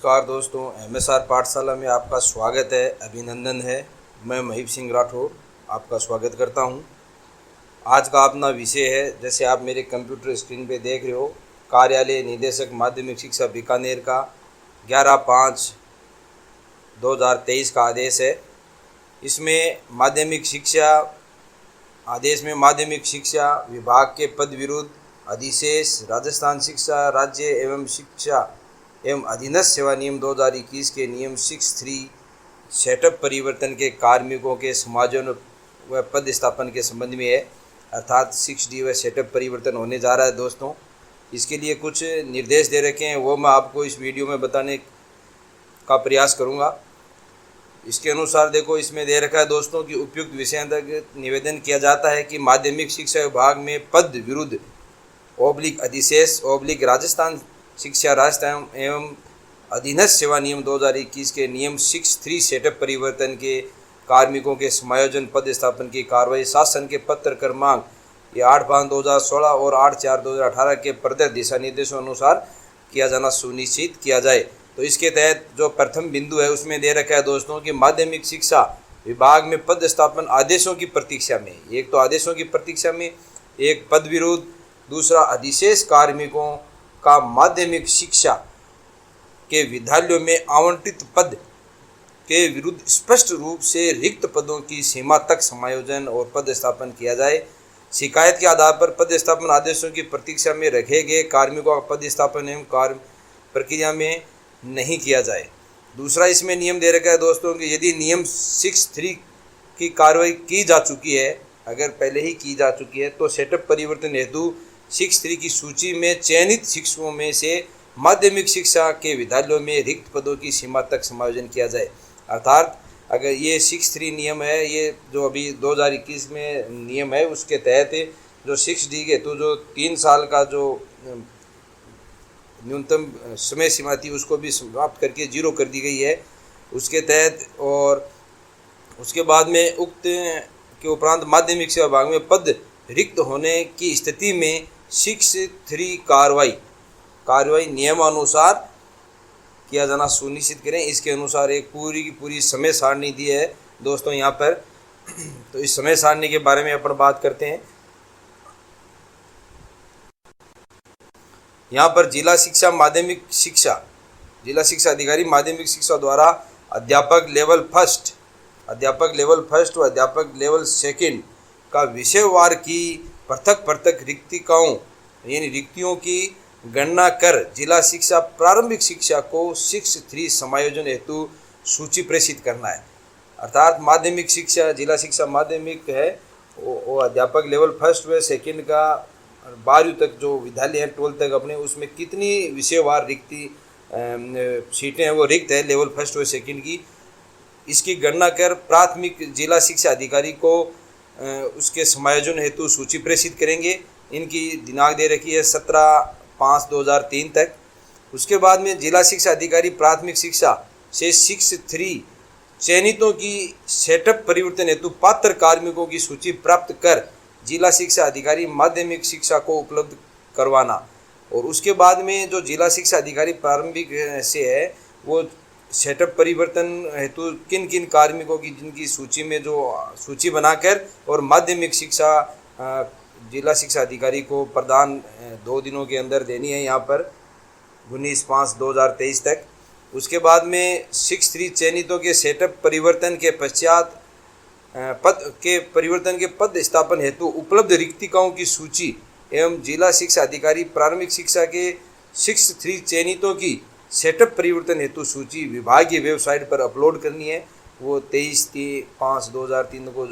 नमस्कार दोस्तों, MSR पाठशाला में आपका स्वागत है, अभिनंदन है। मैं महीप सिंह राठौर आपका स्वागत करता हूं। आज का अपना विषय है, जैसे आप मेरे कंप्यूटर स्क्रीन पे देख रहे हो, कार्यालय निदेशक माध्यमिक शिक्षा बीकानेर का 11/5/2023 का आदेश है। इसमें माध्यमिक शिक्षा आदेश में माध्यमिक शिक्षा विभाग के पद विरुद्ध अधिशेष राजस्थान शिक्षा राज्य एवं शिक्षा एवं अधीनस्थ सेवा नियम 2021 के नियम 6(3) सेटअप परिवर्तन के कार्मिकों के समायोजन व पद स्थापन के संबंध में है। अर्थात 6D व सेटअप परिवर्तन होने जा रहा है दोस्तों। इसके लिए कुछ निर्देश दे रखे हैं, वो मैं आपको इस वीडियो में बताने का प्रयास करूंगा। इसके अनुसार देखो, इसमें दे रखा है दोस्तों कि उपयुक्त विषय अंतर्गत निवेदन किया जाता है कि माध्यमिक शिक्षा विभाग में पद विरुद्ध अधिशेष राजस्थान शिक्षा राजस्थान एवं अधीनस्थ सेवा नियम 2021 के नियम 6(3) सेटअप परिवर्तन के कार्मिकों के समायोजन पद स्थापन की कार्रवाई शासन के पत्र क्रमांक 8/5/2016 और 8/4/2018 के प्रदत्त दिशा निर्देशों अनुसार किया जाना सुनिश्चित किया जाए। तो इसके तहत जो प्रथम बिंदु है उसमें दे रखा है दोस्तों कि माध्यमिक शिक्षा विभाग में पद स्थापन आदेशों की प्रतीक्षा में, एक तो आदेशों की प्रतीक्षा में, एक पद विरुद्ध, दूसरा अधिशेष कार्मिकों का माध्यमिक शिक्षा के विद्यालयों में आवंटित पद के विरुद्ध स्पष्ट रूप से रिक्त पदों की सीमा तक समायोजन और पद स्थापन किया जाए। शिकायत के आधार पर पद स्थापन आदेशों की प्रतीक्षा में रखे गए कार्मिकों का पद स्थापन एवं कार्य प्रक्रिया में नहीं किया जाए। दूसरा इसमें नियम दे रखा है दोस्तों कि यदि नियम 6(3) की कार्रवाई की जा चुकी है, अगर पहले ही की जा चुकी है, तो सेटअप परिवर्तन हेतु 6(3) की सूची में चयनित शिक्षकों में से माध्यमिक शिक्षा के विद्यालयों में रिक्त पदों की सीमा तक समायोजन किया जाए। अर्थात अगर ये 6(3) नियम है, ये जो अभी 2021 में नियम है, उसके तहत जो 6D के तो जो 3 साल का जो न्यूनतम समय सीमा थी उसको भी समाप्त करके 0 कर दी गई है उसके तहत। और उसके बाद में उक्त के उपरांत माध्यमिक शिक्षा विभाग में पद रिक्त होने की स्थिति में 6(3) कार्रवाई नियमानुसार किया जाना सुनिश्चित करें। इसके अनुसार एक पूरी की पूरी समय सारणी दी है दोस्तों यहाँ पर। तो इस समय सारणी के बारे में अपन बात करते हैं। यहाँ पर जिला शिक्षा अधिकारी माध्यमिक शिक्षा द्वारा अध्यापक लेवल फर्स्ट व अध्यापक लेवल सेकंड का विषयवार की पृथक रिक्तियों की गणना कर जिला शिक्षा प्रारंभिक शिक्षा को 6(3) समायोजन हेतु सूची प्रेषित करना है। अर्थात माध्यमिक शिक्षा जिला शिक्षा माध्यमिक है, वो अध्यापक लेवल फर्स्ट व सेकंड का 12वीं तक जो विद्यालय है 12 तक अपने, उसमें कितनी विषयवार सीटें हैं वो रिक्त है लेवल फर्स्ट व सेकंड की, इसकी गणना कर प्राथमिक जिला शिक्षा अधिकारी को उसके समायोजन हेतु सूची प्रेषित करेंगे। इनकी दिनांक दे रखी है 17/5/2003 तक। उसके बाद में जिला शिक्षा अधिकारी प्राथमिक शिक्षा से 6(3) चयनितों की सेटअप परिवर्तन हेतु पात्र कार्मिकों की सूची प्राप्त कर जिला शिक्षा अधिकारी माध्यमिक शिक्षा को उपलब्ध करवाना। और उसके बाद में जो जिला शिक्षा अधिकारी प्रारंभिक से है, वो सेटअप परिवर्तन हेतु किन किन कार्मिकों की जिनकी सूची में जो सूची बनाकर और माध्यमिक शिक्षा जिला शिक्षा अधिकारी को प्रदान 2 दिनों के अंदर देनी है, यहाँ पर 19/5/2023 तक। उसके बाद में 6(3) चयनितों के सेटअप परिवर्तन के पश्चात पद स्थापन हेतु उपलब्ध रिक्तिकाओं की सूची एवं जिला शिक्षा अधिकारी प्रारंभिक शिक्षा के 6(3) चयनितों की सेटअप परिवर्तन हेतु सूची विभागीय वेबसाइट पर अपलोड करनी है। वो 23/5/2003 को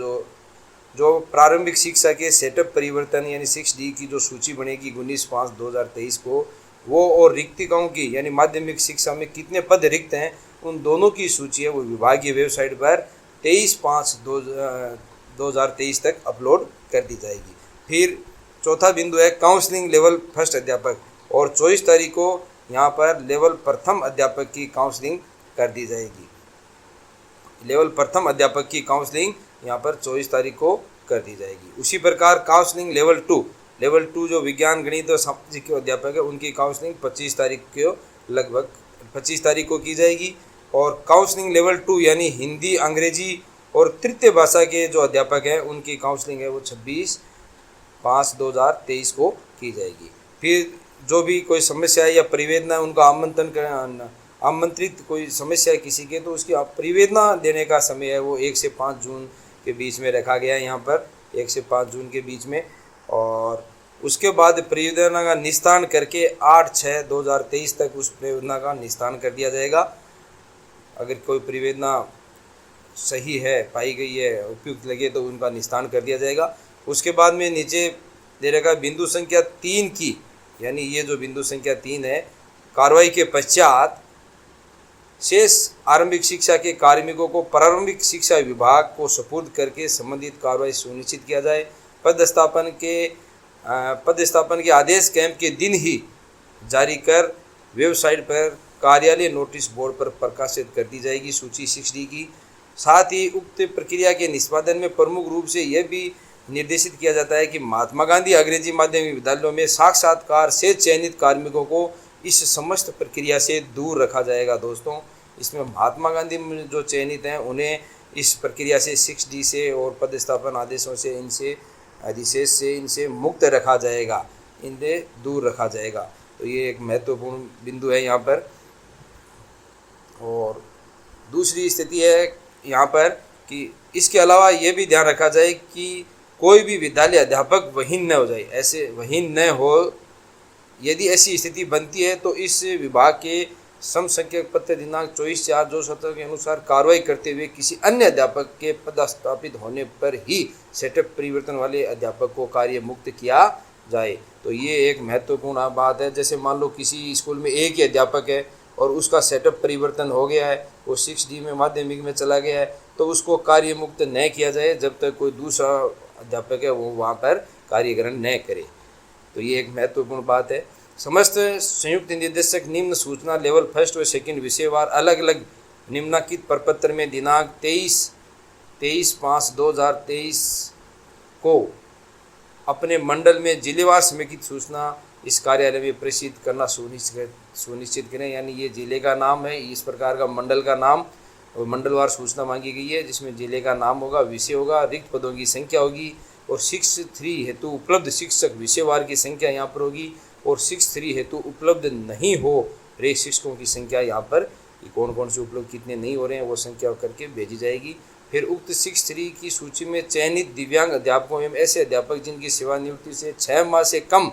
जो प्रारंभिक शिक्षा के सेटअप परिवर्तन यानी 6D की जो सूची बनेगी 19/5/2023 को, वो और रिक्तिकाओं की यानी माध्यमिक शिक्षा में कितने पद रिक्त हैं उन दोनों की सूची है वो विभागीय वेबसाइट पर 23/5/2023 तक अपलोड कर दी जाएगी। फिर चौथा बिंदु है काउंसलिंग लेवल फर्स्ट अध्यापक, और 24 तारीख को यहाँ पर लेवल प्रथम अध्यापक की काउंसलिंग कर दी जाएगी। लेवल प्रथम अध्यापक की काउंसलिंग यहाँ पर 24 तारीख को कर दी जाएगी। उसी प्रकार काउंसलिंग लेवल 2 जो विज्ञान गणित और सामाजिक के अध्यापक है उनकी काउंसलिंग 25 तारीख को लगभग 25 तारीख को की जाएगी। और काउंसलिंग लेवल 2 यानी हिंदी, अंग्रेजी और तृतीय भाषा के जो अध्यापक हैं उनकी काउंसलिंग है वो 26/5/2023 को की जाएगी। फिर जो भी कोई समस्या है या परिवेदना है उनका आमंत्रित कोई समस्या है किसी के, तो उसकी परिवेदना देने का समय है वो 1 से 5 जून के बीच में रखा गया है यहाँ पर, 1 से 5 जून के बीच में। और उसके बाद परिवेदना का निस्तारण करके 8/6/2023 तक उस परिवेदना का निस्तारण कर दिया जाएगा। अगर कोई परिवेदना सही है, पाई गई है, उपयुक्त लगे तो उनका निस्तारण कर दिया जाएगा। उसके बाद में नीचे दे रखा बिंदु संख्या 3 की, यानी ये जो बिंदु संख्या 3 है, कार्रवाई के पश्चात शेष आरंभिक शिक्षा के कार्मिकों को प्रारंभिक शिक्षा विभाग को सुपुर्द करके संबंधित कार्रवाई सुनिश्चित किया जाए। पदस्थापन के आदेश कैंप के दिन ही जारी कर वेबसाइट पर कार्यालय नोटिस बोर्ड पर प्रकाशित कर दी जाएगी सूची 6D की। साथ ही उक्त प्रक्रिया के निष्पादन में प्रमुख रूप से यह भी निर्देशित किया जाता है कि महात्मा गांधी अंग्रेजी माध्यमिक विद्यालयों में साक्षात्कार से चयनित कार्मिकों को इस समस्त प्रक्रिया से दूर रखा जाएगा। दोस्तों, इसमें महात्मा गांधी में जो चयनित हैं उन्हें इस प्रक्रिया से 6D से और पदस्थापन आदेशों से, इनसे अधिशेष से इनसे मुक्त रखा जाएगा, इनसे दूर रखा जाएगा। तो ये एक महत्वपूर्ण बिंदु है यहाँ पर। और दूसरी स्थिति है यहाँ पर कि इसके अलावा ये भी ध्यान रखा जाए कि कोई भी विद्यालय अध्यापक वहीन न हो जाए, ऐसे वहीन न हो। यदि ऐसी स्थिति बनती है तो इस विभाग के समसंख्यक पत्र दिनांक 24/4/2017 के अनुसार कार्रवाई करते हुए किसी अन्य अध्यापक के पदस्थापित होने पर ही सेटअप परिवर्तन वाले अध्यापक को कार्य मुक्त किया जाए। तो ये एक महत्वपूर्ण बात है। जैसे मान लो किसी स्कूल में एक ही अध्यापक है और उसका सेटअप परिवर्तन हो गया है, वो 6D में माध्यमिक में चला गया है, तो उसको कार्य मुक्त न किया जाए जब तक कोई दूसरा अध्यापक है वो वहाँ पर कार्य ग्रहण न करे। तो ये एक महत्वपूर्ण बात है। समस्त संयुक्त निदेशक निम्न सूचना लेवल 1 व 2 विषयवार अलग अलग निम्नलिखित प्रपत्र में दिनांक 23/5/2023 को अपने मंडल में जिलेवार समेकित सूचना इस कार्यालय में प्रेषित करना सुनिश्चित करें। यानी ये जिले का नाम है, इस प्रकार का मंडल का नाम और मंडलवार सूचना मांगी गई है, जिसमें जिले का नाम होगा, विषय होगा, रिक्त पदों की संख्या होगी और 6-3 हेतु उपलब्ध शिक्षक विषयवार की संख्या यहाँ पर होगी और 6-3 हेतु उपलब्ध नहीं हो रहे शिक्षकों की संख्या यहाँ पर कौन कौन से उपलब्ध कितने नहीं हो रहे हैं वो संख्या करके भेजी जाएगी। फिर उक्त 6-3 की सूची में चयनित दिव्यांग अध्यापकों एवं ऐसे अध्यापक जिनकी सेवानिवृत्ति से 6 माह से कम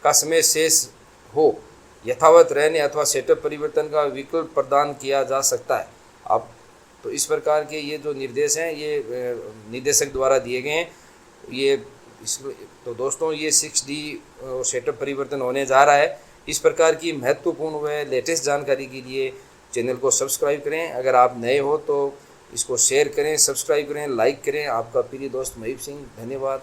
का समय शेष हो यथावत रहने अथवा सेटअप परिवर्तन का विकल्प प्रदान किया जा सकता है। अब तो इस प्रकार के ये जो निर्देश हैं ये निदेशक द्वारा दिए गए हैं। ये तो दोस्तों ये 6D सेटअप परिवर्तन होने जा रहा है। इस प्रकार की महत्वपूर्ण व लेटेस्ट जानकारी के लिए चैनल को सब्सक्राइब करें। अगर आप नए हो तो इसको शेयर करें, सब्सक्राइब करें, लाइक करें। आपका प्रिय दोस्त महीप सिंह, धन्यवाद।